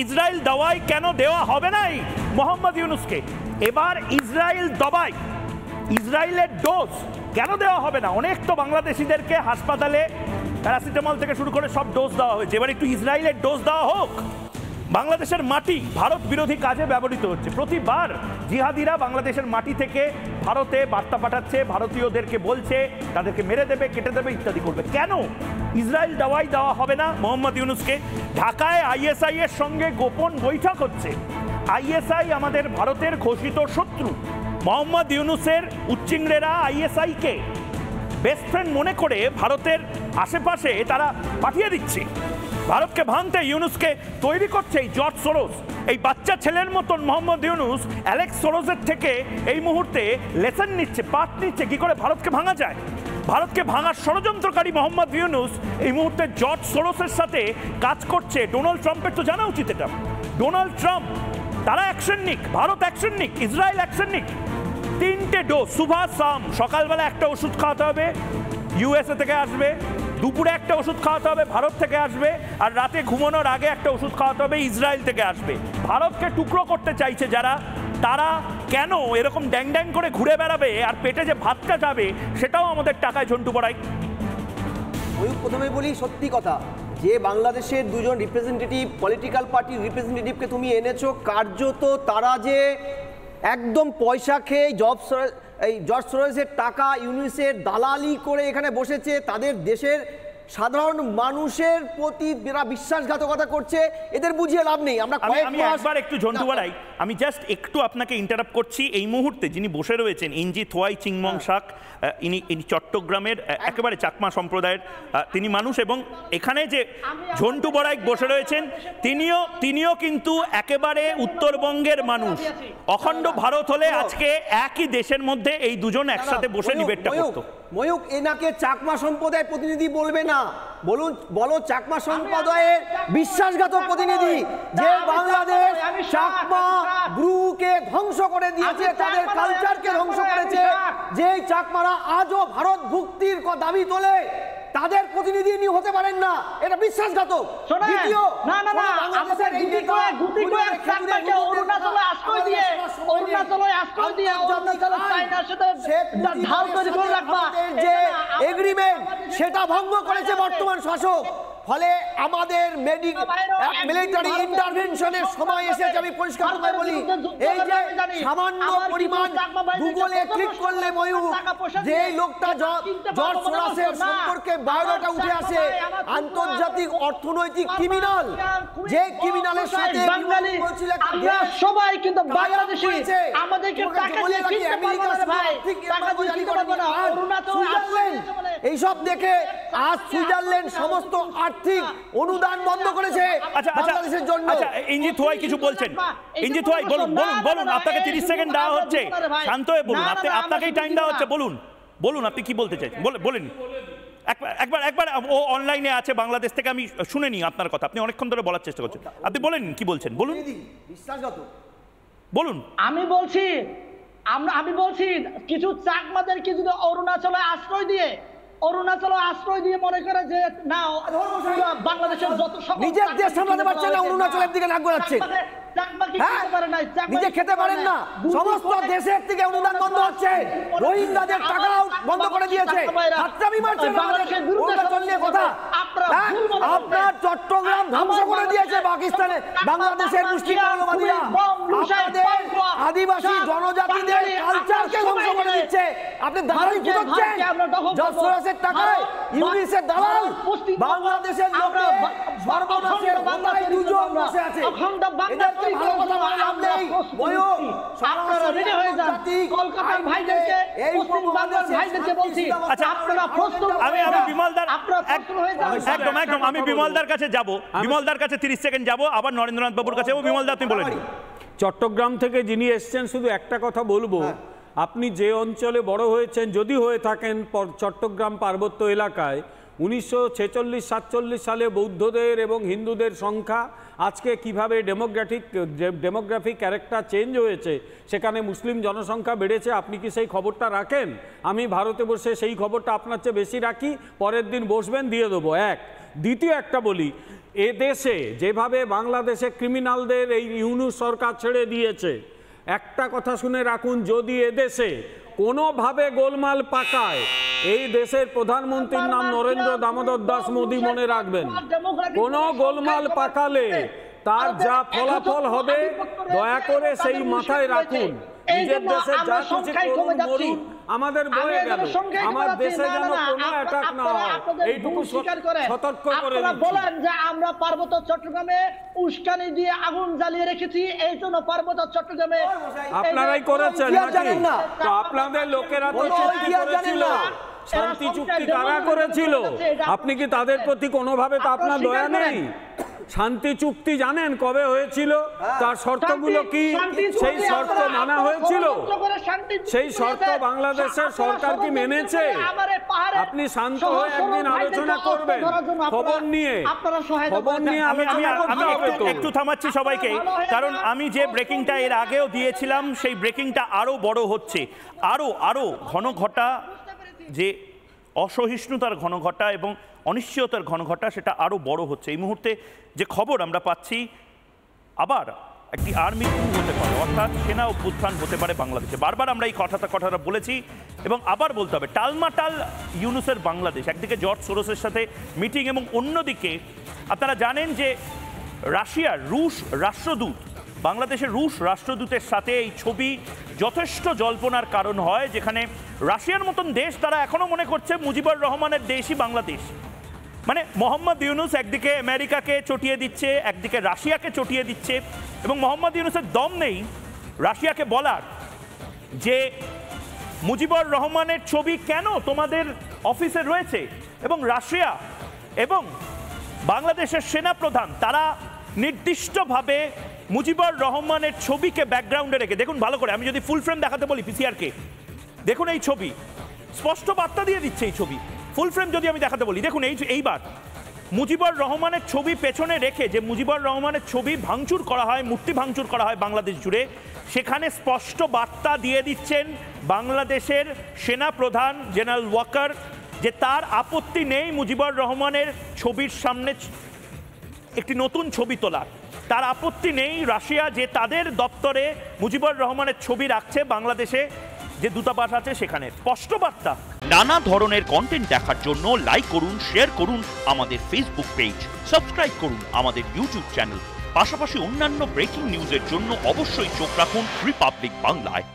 Israel দাওয়াই কেন দেওয়া হবে নাই মোহাম্মদ ইউনুসকে? এবার ইসরায়েল দাওয়াই, ইসরায়েলের ডোজ কেন দেওয়া হবে না? অনেক তো বাংলাদেশিদেরকে হাসপাতালে প্যারাসিটামল থেকে শুরু করে সব ডোজ দেওয়া হয়েছে, এবার একটু ইসরায়েলের ডোজ দেওয়া হোক। বাংলাদেশের মাটি ভারত বিরোধী কাজে ব্যবহৃত হচ্ছে, প্রতিবার জিহাদিরা বাংলাদেশের মাটি থেকে ভারতে বার্তা পাঠাচ্ছে, ভারতীয়দেরকে বলছে তাদেরকে মেরে দেবে, কেটে দেবে, ইত্যাদি করবে। কেন ইসরায়েল দাওয়াই দেওয়া হবে না মোহাম্মদ ইউনুসকে? ঢাকায় আইএসআই এর সঙ্গে গোপন বৈঠক হচ্ছে। আইএসআই আমাদের ভারতের ঘোষিত শত্রু। মোহাম্মদ ইউনুসের উচ্চিংড়েরা আইএসআই কে বেস্ট ফ্রেন্ড মনে করে ভারতের আশেপাশে তারা পাঠিয়ে দিচ্ছে। ভারতকে ভাঙতে ইউনুসকে তৈরি করছে এই জর্জ সোরস। এই বাচ্চা ছেলের মতন মোহাম্মদ ইউনুস অ্যালেক্স সোরসের থেকে এই মুহূর্তে লেসন নিচ্ছে, পাঠ নিচ্ছে কি করে ভারতকে ভাঙা যায়। ভারতকে ভাঙার ষড়যন্ত্রকারী মোহাম্মদ ইউনুস এই মুহূর্তে জর্জ সোরসের সাথে কাজ করছে। ডোনাল্ড ট্রাম্পের তো জানা উচিত এটা। ডোনাল্ড ট্রাম্প, তারা অ্যাকশন নিক, ভারত অ্যাকশন নিক, ইসরায়েল অ্যাকশন নিক। 3টে ডোজ সুভাষ সাম, সকালবেলা একটা ওষুধ খাওয়াতে হবে ইউএসএ থেকে আসবে, দুপুরে একটা ওষুধ খাওয়াতে হবে ভারত থেকে আসবে, আর রাতে ঘুমানোর আগে একটা ওষুধ খাওয়াতে হবে ইসরায়েল থেকে আসবে। ভারতকে টুকরো করতে চাইছে যারা, তারা কেন এরকম ড্যাং ড্যাং করে ঘুরে বেড়াবে আর পেটে যে ভাতটা যাবে সেটাও আমাদের টাকায় ঝন্টু পড়াই। ওই প্রথমে বলি সত্যি কথা, যে বাংলাদেশের দুজন রিপ্রেজেন্টেটিভ পলিটিক্যাল পার্টির রিপ্রেজেন্টেটিভকে তুমি এনেছো, কার্যত তারা যে একদম পয়সা খেয়ে জর্জ সোরসের টাকা ইউনিসের দালালি করে এখানে বসেছে, তাদের দেশের সাধারণ মানুষের প্রতি এরা বিশ্বাসঘাতকতা করছে, এদের বুঝিয়ে লাভ নেই। আমরা একবার একটু ঝন্টু বাড়াই, আমি জাস্ট একটু আপনাকে ইন্টারাপ্ট করছি। এই মুহূর্তে যিনি বসে রয়েছেন ইঞ্জি থোয়াই চিংমং শাক, ইনি চট্টগ্রামের একেবারে চাকমা সম্প্রদায়ের তিনি মানুষ, এবং এখানে যে ঝন্টু বড়াই বসে রয়েছেন তিনিও কিন্তু একেবারে উত্তরবঙ্গের মানুষ। অখণ্ড ভারত হলে আজকে একই দেশের মধ্যে এই দুজন একসাথে বসে ডিবেটটা করতো। ময়ূক, এনাকে চাকমা সম্প্রদায়ের প্রতিনিধি বলবে না, বলো চাকমা সম্প্রদায়ের বিশ্বাসঘাতক প্রতিনিধি, যে বাংলাদেশ চাকমা ব্রুকে ধ্বংস করে দিয়েছে, তাদের কালচারকে ধ্বংস করেছে, যে চাকমারা আজও ভারত ভুক্তির দাবি তোলে, তাদের প্রতিনিধি নিয়ে হতে পারেন না, এটা বিশ্বাসঘাতক। দ্বিতীয়, যে এগ্রিমেন্ট সেটা ভঙ্গ করেছে বর্তমান শাসক, ফলে আমাদের মিলিটারি ইন্টারভেনশনের সময় এসেছে। আমি পরিষ্কার করে বলি, এই যে সামান্য পরিমাণ গুগলে ক্লিক করলে ময়ূর, যে লোকটা জর্জ সোরসের সম্পর্কে বায়োডাটা উঠে আসে, আন্তর্জাতিক অর্থনৈতিক ক্রিমিনাল, যে ক্রিমিনালের সাথে আমরা সবাই কিন্তু বাংলাদেশি, আমাদেরকে টাকা দিয়ে কিনতে পারবো না ভাই, টাকা দিয়ে কিনতে পারবো না। এইসব দেখে আজ সুইজারল্যান্ড সমস্ত আর্থিক অনুদান বন্ধ করেছে বাংলাদেশের জন্য। আচ্ছা, ইঞ্জি থোয়াই কিছু বলছেন। ইঞ্জি থোয়াই বলুন, আপনাকে 30 সেকেন্ড দেওয়া হচ্ছে, শান্ত হয়ে বলুন, আপনাকেই টাইম দেওয়া হচ্ছে, বলুন আপনি কি বলতে চাইছেন, বলেন। একবার ও অনলাইনে আছে বাংলাদেশ থেকে, আমি শুনে নিই আপনার কথা, আপনি অনেকক্ষণ ধরে বলার চেষ্টা করছেন, আপনি বলেন কি বলছেন, বলুন বলুন। আমি বলছি কিছু চাকমাদেরকে যদি অরুণাচলে আশ্রয় দিয়ে মনে করে যে না বাংলাদেশের যত নিজের দেশ সামলাতে পারছে না, অরুণাচলের দিকে নাক গলাচ্ছে, নিজে খেতে পারেন না, সমস্ত দেশের থেকে অনুদান বন্ধ হচ্ছে, রোহিঙ্গাদের টাকাও বন্ধ করে দিয়েছে, হাততালি মারছে বাংলাদেশের বিরুদ্ধে কথা। আপনার চট্টগ্রাম ধ্বংস করে দিয়েছে পাকিস্তানে বাংলাদেশের মুসলিমবাদীরা, আপনাদের আদিবাসী জনজাতিদের কালচারকে ধ্বংস করে দিচ্ছে। আপনি দালালি করছেন জর্জ সোরসের টাকায়, ইউনিসের দালাল, বাংলাদেশের লোকে সর্বনাশের বন্যায় দুজন বসে আছে। আমি বিমলদার কাছে যাব, বিমলদার কাছে 30 সেকেন্ড যাব, আবার নরেন্দ্রনাথ বাবুর কাছে। বিমলদা, আপনি বলেন। চট্টগ্রাম থেকে যিনি এসছেন, শুধু একটা কথা বলবো, আপনি যে অঞ্চলে বড় হয়েছেন, যদি হয়ে থাকেন চট্টগ্রাম পার্বত্য এলাকায়, 1946-47 সালে বৌদ্ধদের এবং হিন্দুদের সংখ্যা আজকে কিভাবে ডেমোগ্রাফিক ক্যারেক্টার চেঞ্জ হয়েছে, সেখানে মুসলিম জনসংখ্যা বেড়েছে, আপনি কি সেই খবরটা রাখেন? আমি ভারতে বসে সেই খবরটা আপনার চেয়ে বেশি রাখি, পরের দিন বসবেন দিয়ে দেবো। এক। দ্বিতীয় একটা বলি, এ দেশে যেভাবে বাংলাদেশে ক্রিমিনালদের এই ইউনূস সরকার ছেড়ে দিয়েছে, একটা কথা শুনে রাখুন, যদি এদেশে কোনোভাবে গোলমাল পাকায়, এই দেশের প্রধানমন্ত্রীর নাম নরেন্দ্র দামোদর দাস মোদী, মনে রাখবেন। কোনো গোলমাল পাকালে তার যা ফলাফল হবে দয়া করে সেই মাথায় রাখুন। নিজের দেশে যা খুশি করুন মরুন, আমাদের বয়ে গেল, আমার দেশে যেন কোনো অ্যাটাক না হয়, এইটুকু সতর্ক করে বলেন যে আমরা পার্বত্য চট্টগ্রামে উস্কানি দিয়ে আগুন জ্বালিয়ে রেখেছি, এই জন্য পার্বত্য চট্টগ্রামে আপনারাই করেছেন নাকি? তো আপনাদের লোকেরা তো চুক্তি করেছিল, শান্তি চুক্তি কারা করেছিল? আপনি কি তাদের প্রতি কোনোভাবে তো আপনার দয়া নেই? শান্তি চুক্তি জানেন কবে হয়েছিল, তার শর্তগুলো কি, সেই শর্ত মানা হয়েছিল? সেই শর্ত বাংলাদেশের সরকার কি মেনেছে? আপনি শান্ত হয়ে একদিন আলোচনা করবেন খবর নিয়ে, আলোচনা করতে হবে তো। একটু থামাচ্ছি সবাইকে, কারণ আমি যে ব্রেকিংটা এর আগেও দিয়েছিলাম সেই ব্রেকিংটা আরো বড় হচ্ছে, আরো ঘন ঘটা, যে অসহিষ্ণুতার ঘন ঘটা এবং অনিশ্চয়তার ঘন ঘটা, সেটা আরও বড় হচ্ছে। এই মুহূর্তে যে খবর আমরা পাচ্ছি, আবার একটি আর্মি কূপ হতে পারে, অর্থাৎ সেনা অভ্যুত্থান হতে পারে বাংলাদেশে। বারবার আমরা এই কথাটা বলেছি এবং আবার বলতে হবে, টালমাটাল ইউনূসের বাংলাদেশ। একদিকে জর্জ সোরসের সাথে মিটিং এবং অন্যদিকে আপনারা জানেন যে রাশিয়ার রুশ রাষ্ট্রদূত, বাংলাদেশের রুশ রাষ্ট্রদূতের সাথে এই ছবি যথেষ্ট জল্পনার কারণ হয়, যেখানে রাশিয়ার মতন দেশ তারা এখনো মনে করছে মুজিবুর রহমানের দেশই বাংলাদেশ। মানে মোহাম্মদ ইউনূস একদিকে আমেরিকাকে চটিয়ে দিচ্ছে, একদিকে রাশিয়াকে চটিয়ে দিচ্ছে, এবং মোহাম্মদ ইউনূসের দম নেই রাশিয়াকে বলার যে মুজিবুর রহমানের ছবি কেন তোমাদের অফিসে রয়েছে। এবং রাশিয়া এবং বাংলাদেশের সেনাপ্রধান তারা নির্দিষ্টভাবে মুজিবুর রহমানের ছবিকে ব্যাকগ্রাউন্ডে রেখে, দেখুন ভালো করে, আমি যদি ফুল ফ্রেম দেখাতে বলি পিসিআরকে, দেখুন এই ছবি স্পষ্ট বার্তা দিয়ে দিচ্ছে। এই ছবি ফুল ফ্রেম যদি আমি দেখাতে বলি, দেখুন এইবার মুজিবুর রহমানের ছবি পেছনে রেখে, যে মুজিবুর রহমানের ছবি ভাঙচুর করা হয়, মূর্তি ভাঙচুর করা হয় বাংলাদেশ জুড়ে, সেখানে স্পষ্ট বার্তা দিয়ে দিচ্ছেন বাংলাদেশের সেনাপ্রধান জেনারেল ওয়াকার যে তার আপত্তি নেই মুজিবুর রহমানের ছবির সামনে একটি নতুন ছবি তোলার, তার আপত্তি নেই রাশিয়া যে তাদের দপ্তরে মুজিবুর রহমানের ছবি রাখছে, বাংলাদেশে যে দূতাবাস আছে সেখানে। স্পষ্ট বার্তা। নানা ধরনের কন্টেন্ট দেখার জন্য লাইক করুন, শেয়ার করুন আমাদের ফেসবুক পেজ, সাবস্ক্রাইব করুন আমাদের ইউটিউব চ্যানেল। পাশাপাশি অন্যান্য ব্রেকিং নিউজের জন্য অবশ্যই চোখ রাখুন রিপাবলিক বাংলায়।